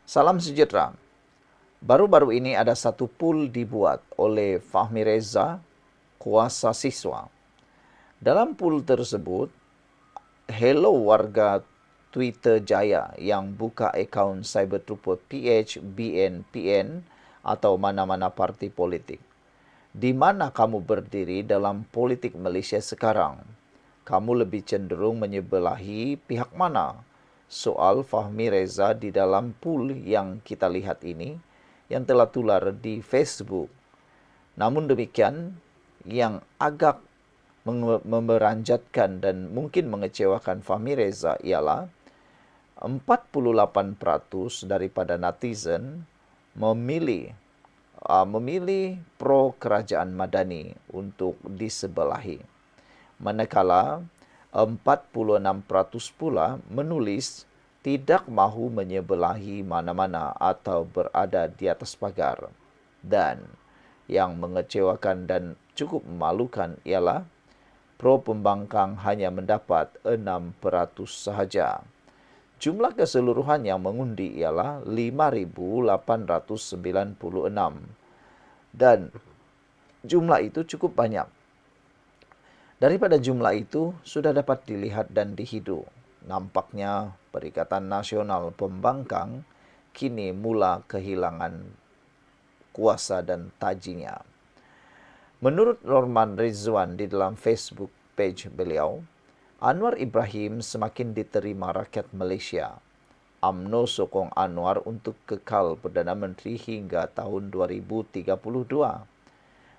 Salam sejahtera. Baru-baru ini ada satu pool dibuat oleh Fahmi Reza, kuasa siswa. Dalam pool tersebut, hello warga Twitter Jaya yang buka akaun Cyber Trooper PH, BN, PN atau mana-mana parti politik. Di mana kamu berdiri dalam politik Malaysia sekarang? Kamu lebih cenderung menyebelahi pihak mana? Soal Fahmi Reza di dalam pool yang kita lihat ini yang telah tular di Facebook. Namun demikian, yang agak memeranjatkan dan mungkin mengecewakan Fahmi Reza ialah 48% daripada netizen memilih pro kerajaan Madani untuk disebelahi. Manakala 46% pula menulis tidak mahu menyebelahi mana-mana atau berada di atas pagar. Dan yang mengecewakan dan cukup memalukan ialah pro pembangkang hanya mendapat 6% sahaja. Jumlah keseluruhan yang mengundi ialah 5,896 dan jumlah itu cukup banyak. Daripada jumlah itu sudah dapat dilihat dan dihidu. Nampaknya Perikatan Nasional Pembangkang kini mula kehilangan kuasa dan tajinya. Menurut Norman Rizwan di dalam Facebook page beliau, Anwar Ibrahim semakin diterima rakyat Malaysia. UMNO sokong Anwar untuk kekal Perdana Menteri hingga tahun 2032.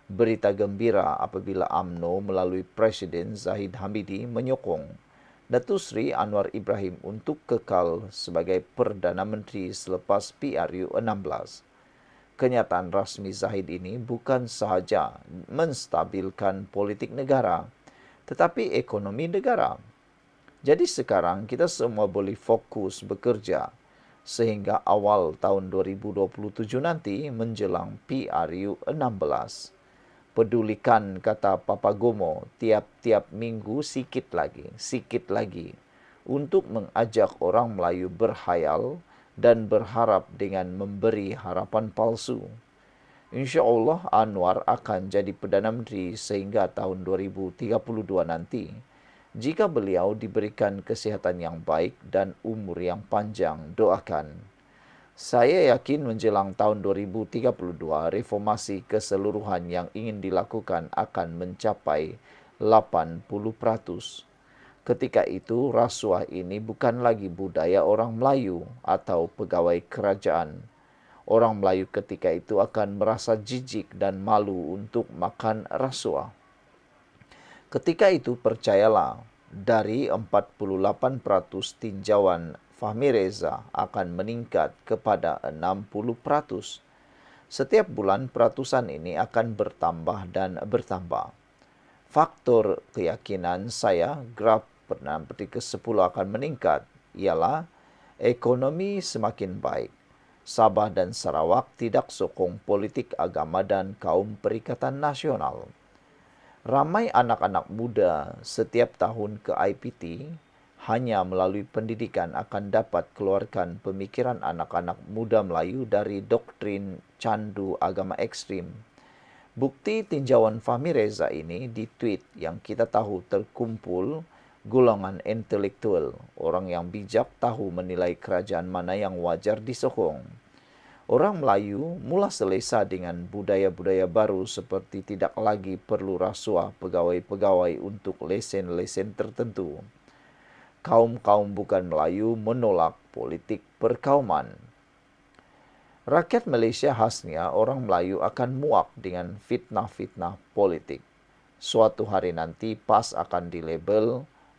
Berita gembira apabila UMNO melalui Presiden Zahid Hamidi menyokong Datuk Seri Anwar Ibrahim untuk kekal sebagai Perdana Menteri selepas PRU 16. Kenyataan rasmi Zahid ini bukan sahaja menstabilkan politik negara, tetapi ekonomi negara. Jadi sekarang kita semua boleh fokus bekerja sehingga awal tahun 2027 nanti menjelang PRU 16. Pedulikan, kata Papa Gomo, tiap-tiap minggu sikit lagi untuk mengajak orang Melayu berhayal dan berharap dengan memberi harapan palsu. InsyaAllah Anwar akan jadi Perdana Menteri sehingga tahun 2032 nanti jika beliau diberikan kesihatan yang baik dan umur yang panjang. Doakan. Saya yakin menjelang tahun 2032, reformasi keseluruhan yang ingin dilakukan akan mencapai 80%. Ketika itu, rasuah ini bukan lagi budaya orang Melayu atau pegawai kerajaan. Orang Melayu ketika itu akan merasa jijik dan malu untuk makan rasuah. Ketika itu, percayalah, dari 48% tinjauan Fahmi Reza akan meningkat kepada 60%. Setiap bulan peratusan ini akan bertambah dan bertambah. Faktor keyakinan saya graf Perdana Menteri ke-10 akan meningkat ialah ekonomi semakin baik. Sabah dan Sarawak tidak sokong politik agama dan kaum Perikatan Nasional. Ramai anak-anak muda setiap tahun ke IPT hanya melalui pendidikan akan dapat keluarkan pemikiran anak-anak muda Melayu dari doktrin candu agama ekstrim. Bukti tinjauan Fahmi Reza ini di tweet yang kita tahu terkumpul golongan intelektual, orang yang bijak tahu menilai kerajaan mana yang wajar disokong. Orang Melayu mula selesa dengan budaya-budaya baru seperti tidak lagi perlu rasuah pegawai-pegawai untuk lesen-lesen tertentu. Kaum-kaum bukan Melayu menolak politik perkauman. Rakyat Malaysia khasnya orang Melayu akan muak dengan fitnah-fitnah politik. Suatu hari nanti PAS akan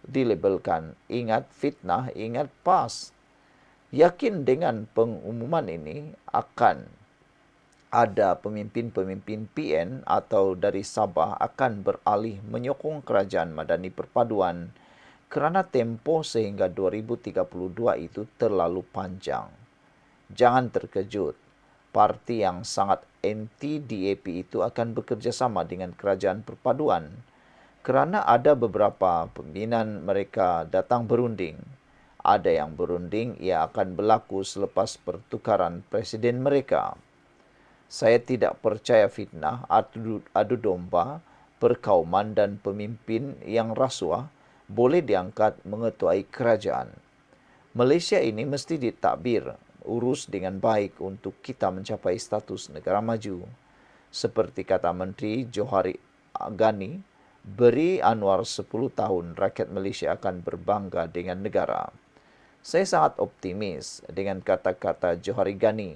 dilabelkan ingat fitnah, ingat PAS. Yakin dengan pengumuman ini akan ada pemimpin-pemimpin PN atau dari Sabah akan beralih menyokong kerajaan Madani Perpaduan kerana tempoh sehingga 2032 itu terlalu panjang. Jangan terkejut, parti yang sangat anti-DAP itu akan bekerjasama dengan kerajaan perpaduan kerana ada beberapa pimpinan mereka datang berunding. Ada yang berunding ia akan berlaku selepas pertukaran presiden mereka. Saya tidak percaya fitnah, adu domba, perkauman dan pemimpin yang rasuah boleh diangkat mengetuai kerajaan. Malaysia ini mesti ditadbir, urus dengan baik untuk kita mencapai status negara maju. Seperti kata Menteri Johari Ghani, beri Anwar 10 tahun, rakyat Malaysia akan berbangga dengan negara. Saya sangat optimis dengan kata-kata Johari Ghani.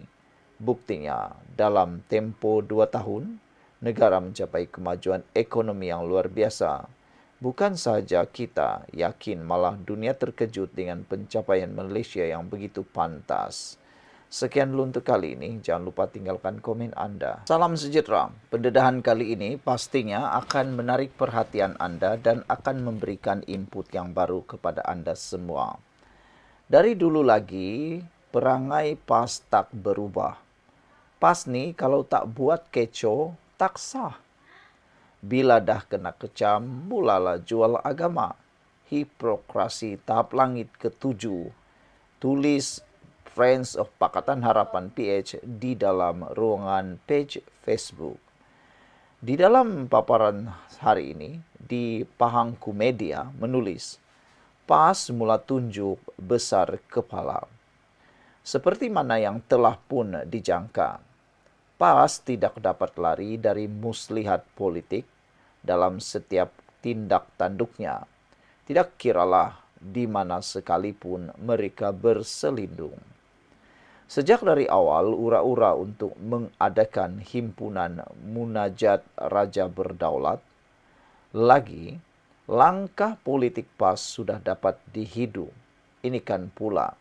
Buktinya, dalam tempo 2 tahun, negara mencapai kemajuan ekonomi yang luar biasa. Bukan sahaja kita yakin, malah dunia terkejut dengan pencapaian Malaysia yang begitu pantas. Sekian dulu untuk kali ini. Jangan lupa tinggalkan komen Anda. Salam sejahtera. Pendedahan kali ini pastinya akan menarik perhatian Anda dan akan memberikan input yang baru kepada Anda semua. Dari dulu lagi, perangai PAS tak berubah. PAS ni kalau tak buat kecoh, tak sah. Bila dah kena kecam, mulalah jual agama. Hipokrasi tahap langit ke-7. Tulis Friends of Pakatan Harapan PH di dalam ruangan page Facebook. Di dalam paparan hari ini, di Pahangku Media menulis, PAS mula tunjuk besar kepala. Seperti mana yang telah pun dijangka, PAS tidak dapat lari dari muslihat politik dalam setiap tindak tanduknya. Tidak kiralah di mana sekalipun mereka berselindung. Sejak dari awal, ura-ura untuk mengadakan himpunan Munajat Raja Berdaulat, lagi langkah politik PAS sudah dapat dihidu. Ini kan pula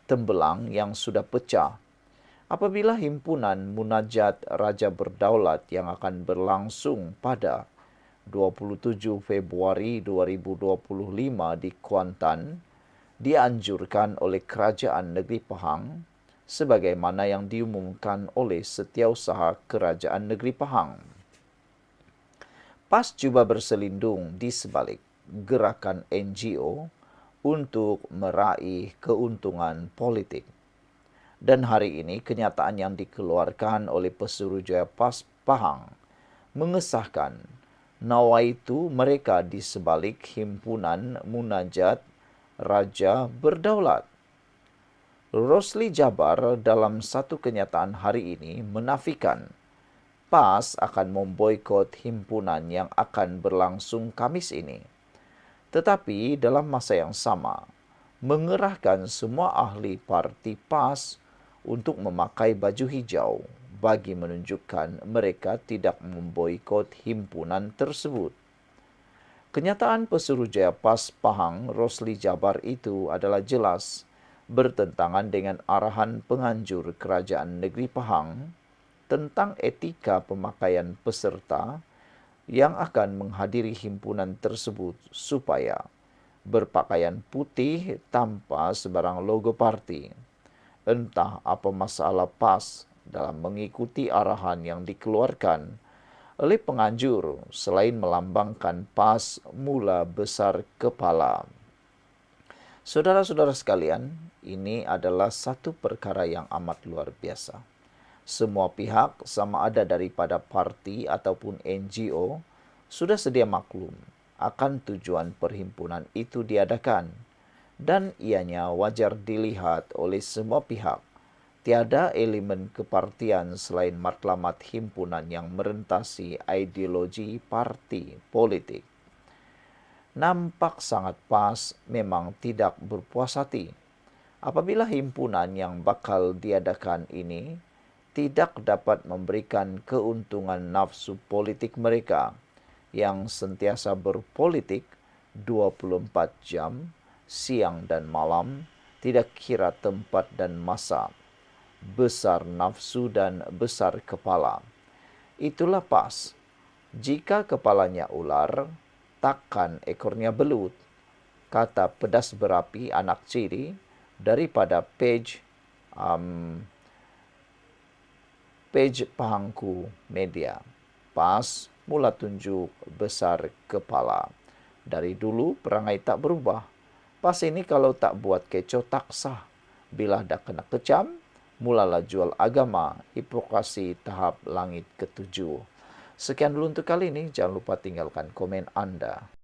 tembelang yang sudah pecah. Apabila himpunan Munajat Raja Berdaulat yang akan berlangsung pada 27 Februari 2025 di Kuantan dianjurkan oleh Kerajaan Negeri Pahang sebagaimana yang diumumkan oleh Setiausaha Kerajaan Negeri Pahang. PAS cuba berselindung di sebalik gerakan NGO untuk meraih keuntungan politik. Dan hari ini kenyataan yang dikeluarkan oleh Pesuruhjaya PAS Pahang mengesahkan nawaitu mereka di sebalik himpunan Munajat Raja Berdaulat. Rosli Jabar dalam satu kenyataan hari ini menafikan PAS akan memboikot himpunan yang akan berlangsung Khamis ini. Tetapi dalam masa yang sama, mengerahkan semua ahli parti PAS untuk memakai baju hijau bagi menunjukkan mereka tidak memboikot himpunan tersebut. Kenyataan Pesuruhjaya PAS Pahang Rosli Jabar itu adalah jelas bertentangan dengan arahan penganjur Kerajaan Negeri Pahang tentang etika pemakaian peserta yang akan menghadiri himpunan tersebut supaya berpakaian putih tanpa sebarang logo parti. Entah apa masalah PAS dalam mengikuti arahan yang dikeluarkan oleh penganjur selain melambangkan PAS mula besar kepala. Saudara-saudara sekalian, ini adalah satu perkara yang amat luar biasa. Semua pihak sama ada daripada parti ataupun NGO sudah sedia maklum akan tujuan perhimpunan itu diadakan dan ianya wajar dilihat oleh semua pihak. Tiada elemen kepartian selain matlamat himpunan yang merentasi ideologi parti politik. Nampak sangat PAS memang tidak berpuas hati apabila himpunan yang bakal diadakan ini tidak dapat memberikan keuntungan nafsu politik mereka yang sentiasa berpolitik 24 jam, siang dan malam, tidak kira tempat dan masa, besar nafsu dan besar kepala. Itulah PAS. Jika kepalanya ular, takkan ekornya belut, kata pedas berapi anak ciri daripada page Pahangku Media. PAS mula tunjuk besar kepala. Dari dulu perangai tak berubah. Pas ini kalau tak buat kecoh tak sah. Bila dah kena kecam, mulalah jual agama, hipokrasi tahap langit ketujuh. Sekian dulu untuk kali ini. Jangan lupa tinggalkan komen Anda.